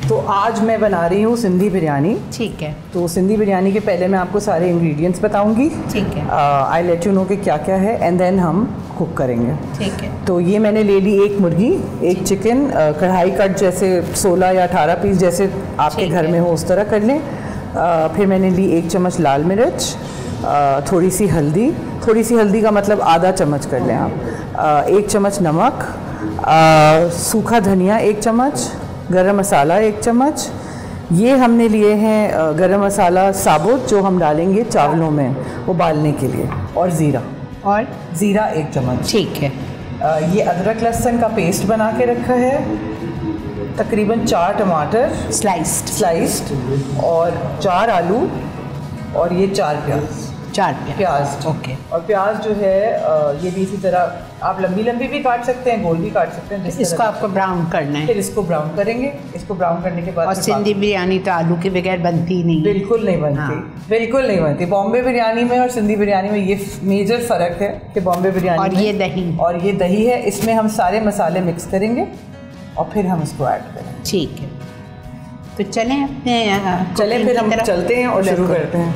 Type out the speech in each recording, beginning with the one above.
तो आज मैं बना रही हूँ सिंधी बिरयानी। ठीक है। तो सिंधी बिरयानी के पहले मैं आपको सारे इंग्रेडिएंट्स बताऊंगी। ठीक है। आई लेट यू नो कि क्या क्या है एंड देन हम कुक करेंगे। ठीक है। तो ये मैंने ले ली एक मुर्गी, एक चिकन, कढ़ाई कट जैसे 16 या 18 पीस जैसे आपके घर में हो उस तरह कर लें। फिर मैंने ली 1 चम्मच लाल मिर्च, थोड़ी सी हल्दी का मतलब आधा चम्मच कर लें आप, 1 चम्मच नमक, सूखा धनिया 1 चम्मच, गरम मसाला 1 चम्मच। ये हमने लिए हैं गरम मसाला साबुत जो हम डालेंगे चावलों में उबालने के लिए, और ज़ीरा 1 चम्मच। ठीक है। ये अदरक लहसुन का पेस्ट बना के रखा है, तकरीबन 4 टमाटर स्लाइस्ड और 4 आलू और ये 4 प्याज। ओके। और प्याज जो है ये भी इसी तरह आप लंबी भी काट सकते हैं, गोल भी काट सकते हैं। इसको आपको ब्राउन करना है। फिर इसको ब्राउन करेंगे। इसको ब्राउन करने के बाद और सिंधी बिरयानी तो आलू के बगैर बनती नहीं। बिल्कुल नहीं बनती। हाँ। बिल्कुल नहीं बनती। बॉम्बे बिरयानी में और सिंधी बिरयानी में ये मेजर फ़र्क है कि बॉम्बे बिरयानी और ये दही है, इसमें हम सारे मसाले मिक्स करेंगे और फिर हम इसको ऐड करेंगे। ठीक है। तो चलें फिर हम चलते हैं और शुरू करते हैं।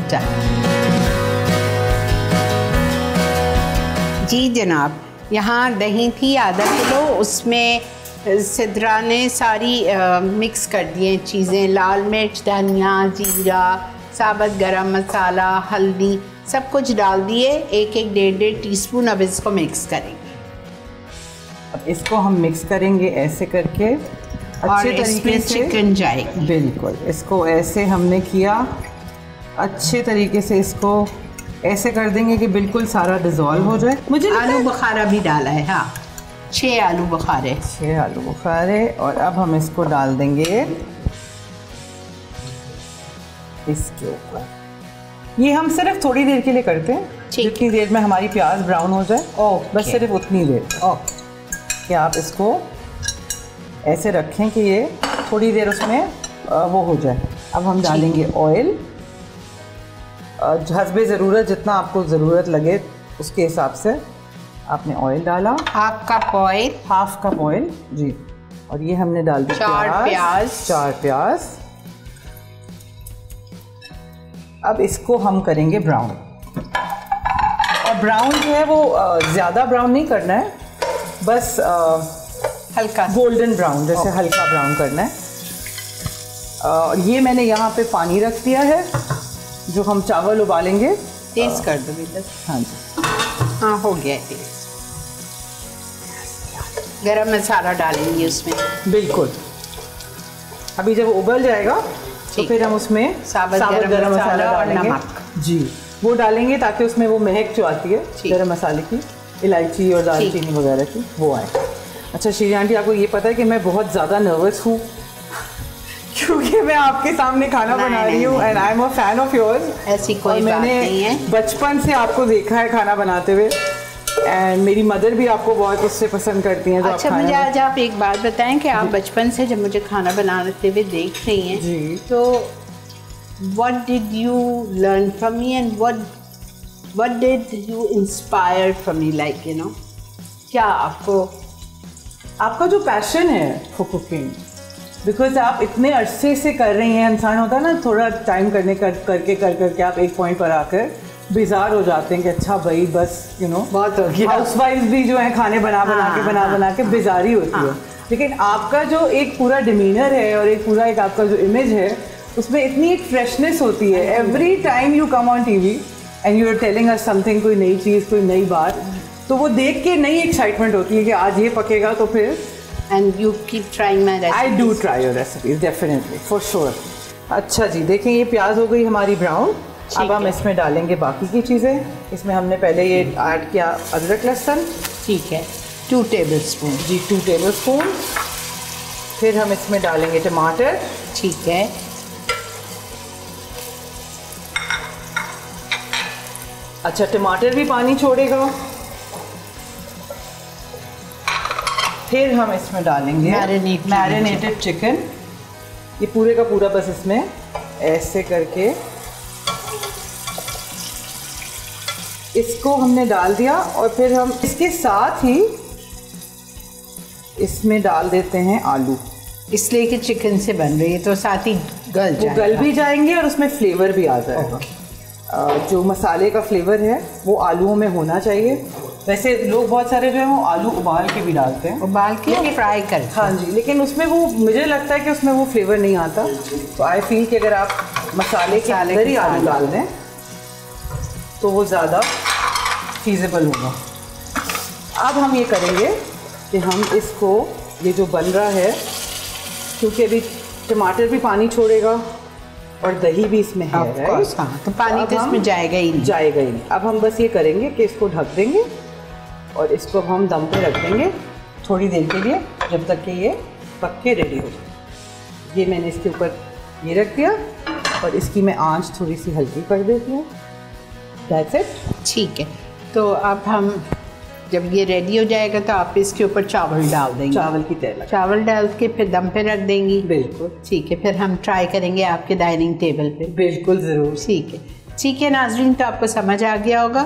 जी जनाब, यहाँ दही थी आधा किलो, उसमें सिद्रा ने सारी मिक्स कर दिए चीज़ें, लाल मिर्च, धनिया, जीरा, साबुत गरम मसाला, हल्दी, सब कुछ डाल दिए, 1-1 टीस्पून। अब इसको मिक्स करेंगे। अब इसको हम मिक्स करेंगे ऐसे करके अच्छे तरीके से। चिकन जाएगी। बिल्कुल, इसको ऐसे हमने किया, अच्छे तरीके से इसको ऐसे कर देंगे कि बिल्कुल सारा डिज़ोल्व हो जाए। मुझे आलू बुखारा भी डाला है। हाँ, 6 आलू बुखारे। और अब हम इसको डाल देंगे इसके ऊपर। ये हम सिर्फ थोड़ी देर के लिए करते हैं, जितनी देर में हमारी प्याज ब्राउन हो जाए। बस सिर्फ उतनी देर कि आप इसको ऐसे रखें कि ये थोड़ी देर उसमें वो हो जाए। अब हम डालेंगे ऑयल, हस्बे ज़रूरत, जितना आपको ज़रूरत लगे उसके हिसाब से आपने ऑयल डाला। हाफ कप ऑयल जी। और ये हमने डाल दिया 4 प्याज। अब इसको हम करेंगे ब्राउन। और ब्राउन जो है वो ज़्यादा ब्राउन नहीं करना है, बस हल्का गोल्डन ब्राउन, जैसे हल्का ब्राउन करना है। और ये मैंने यहाँ पे पानी रख दिया है जो हम चावल उबालेंगे। तेज कर दो बेटा। हाँ जी, हाँ हो गया तेज। गरम मसाला डालेंगे उसमें। बिल्कुल। अभी जब उबल जाएगा तो फिर हम उसमें साबुत गरम मसाला और नमक जी वो डालेंगे, ताकि उसमें वो महक जो आती है गरम मसाले की, इलायची और दालचीनी वगैरह की, वो आए। अच्छा श्री आंटी, आपको ये पता है कि मैं बहुत ज़्यादा नर्वस हूँ क्योंकि मैं आपके सामने खाना बना रही हूँ and I am a fan of yours. ऐसी कोई बात नहीं है। मैंने बचपन से आपको देखा है खाना बनाते हुए एंड मेरी मदर भी आपको बहुत उससे पसंद करती हैं। अच्छा, मुझे आज आप एक बात बताएं कि आप बचपन से जब मुझे खाना बनाते हुए देख रही हैं जी, तो what did you learn from me and what did you inspire from me, like you know, क्या आपका जो पैशन है फॉर कुकिंग, बिकॉज आप इतने अरसे से कर रही हैं, इंसान होता है ना थोड़ा टाइम करके आप एक पॉइंट पर आकर बेजार हो जाते हैं कि अच्छा भाई बस यू नो बहुत हो गया। हाउसवाइफ भी जो है खाने बना के बेजारी होती है, लेकिन आपका जो एक पूरा डिमीनर है और एक आपका जो इमेज है उसमें इतनी एक फ्रेशनेस होती है। Every time you come on TV and you are telling us something, कोई नई चीज़, कोई नई बात, तो वो देख के नई एक्साइटमेंट होती है कि आज ये पकेगा तो फिर। And you keep trying my recipes. I do try your recipes, definitely, for sure. अच्छा जी, देखें ये प्याज हो गई हमारी ब्राउन। अब हम इसमें डालेंगे बाकी की चीज़ें। इसमें हमने पहले ये ऐड किया अदरक लहसुन। ठीक है, 2 टेबलस्पून जी, 2 टेबलस्पून। फिर हम इसमें डालेंगे टमाटर। ठीक है। अच्छा, टमाटर भी पानी छोड़ेगा। फिर हम इसमें डालेंगे मैरिनेटेड चिकन। ये पूरे का पूरा बस इसमें ऐसे करके इसको हमने डाल दिया। और फिर हम इसके साथ ही इसमें डाल देते हैं आलू। इसलिए कि चिकन से बन रही है तो साथ ही गल भी जाएंगे और उसमें फ्लेवर भी आ जाएगा। जो मसाले का फ्लेवर है वो आलूओं में होना चाहिए। वैसे लोग बहुत सारे जो है वो आलू उबाल के भी डालते हैं, उबाल के फ्राई करते हैं। हाँ जी, लेकिन उसमें वो मुझे लगता है कि उसमें वो फ्लेवर नहीं आता। तो आई फील कि अगर आप मसाले के अंदर ही आलू डाल दें तो वो ज़्यादा फीजिबल होगा। अब हम ये करेंगे कि हम इसको, ये जो बन रहा है, क्योंकि अभी टमाटर भी पानी छोड़ेगा और दही भी इसमें है, राइट? हाँ, तो पानी तो इसमें जाएगा ही नहीं। अब हम बस ये करेंगे कि इसको ढक देंगे और इसको हम दम पे रख देंगे थोड़ी देर के लिए, जब तक कि ये पक के रेडी हो जाए। ये मैंने इसके ऊपर ये रख दिया और इसकी मैं आंच थोड़ी सी हल्की कर देती हूँ। That's it. ठीक है, तो अब हम जब ये रेडी हो जाएगा तो आप इसके ऊपर चावल डाल देंगे। चावल डाल के फिर दम पे रख देंगी। बिल्कुल ठीक है, फिर हम ट्राई करेंगे आपके डाइनिंग टेबल पे। बिल्कुल ज़रूर। ठीक है नाज़रीन, तो आपको समझ आ गया होगा।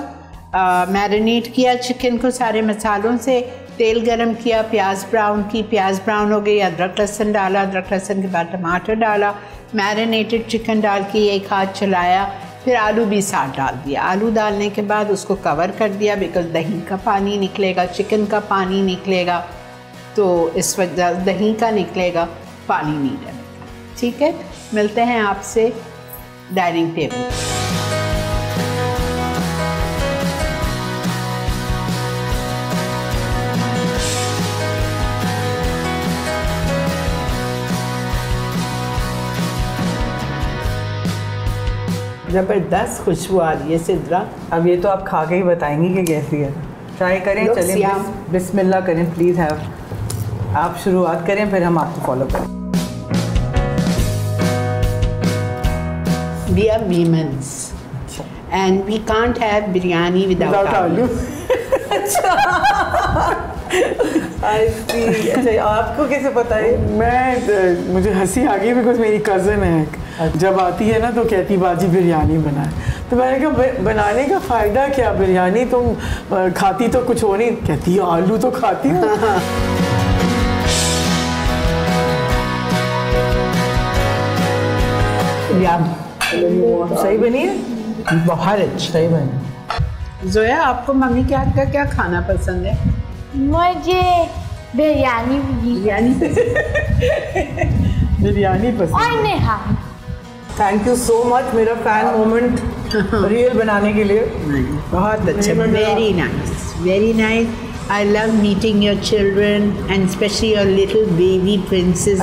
मैरिनेट किया चिकन को सारे मसालों से, तेल गरम किया, प्याज ब्राउन हो गई, अदरक लहसुन डाला, अदरक लहसुन के बाद टमाटर डाला, मैरिनेटेड चिकन डाल के एक हाथ चलाया, फिर आलू भी साथ डाल दिया। आलू डालने के बाद उसको कवर कर दिया, बिकॉज दही का पानी निकलेगा, चिकन का पानी निकलेगा, तो इस वजह दही का निकलेगा, पानी नहीं डलेगा। ठीक है, मिलते हैं आपसे डाइनिंग टेबल। ज़बरदस्त खुशबू आ रही है सिद्रा। अब ये तो आप खा के ही बताएंगी कि कैसी है। ट्राई करें, चलें बिस्मिल्लाह करें, प्लीज़ हैव। आप शुरुआत करें फिर हम आपको फॉलो करें। We are Memans and we can't have biryani without aloo. अच्छा, आपको कैसे पता है? मुझे हंसी आ गई बिकॉज मेरी कज़न है, जब आती है ना तो कहती बाजी बिरयानी बनाए। तो मैंने कहा बनाने का फ़ायदा क्या, बिरयानी तुम खाती तो कुछ हो नहीं, कहती आलू तो खाती हूँ। सही बनी है, बहुत अच्छी। सही बनी। जोया, आपको मम्मी के हाथ का क्या खाना पसंद है? मुझे बिरयानी पसंद और Neha. Thank you so much मेरा फैन मोमेंट रियल बनाने के लिए। बहुत अच्छा, very nice. I love meeting your children and especially your little baby princess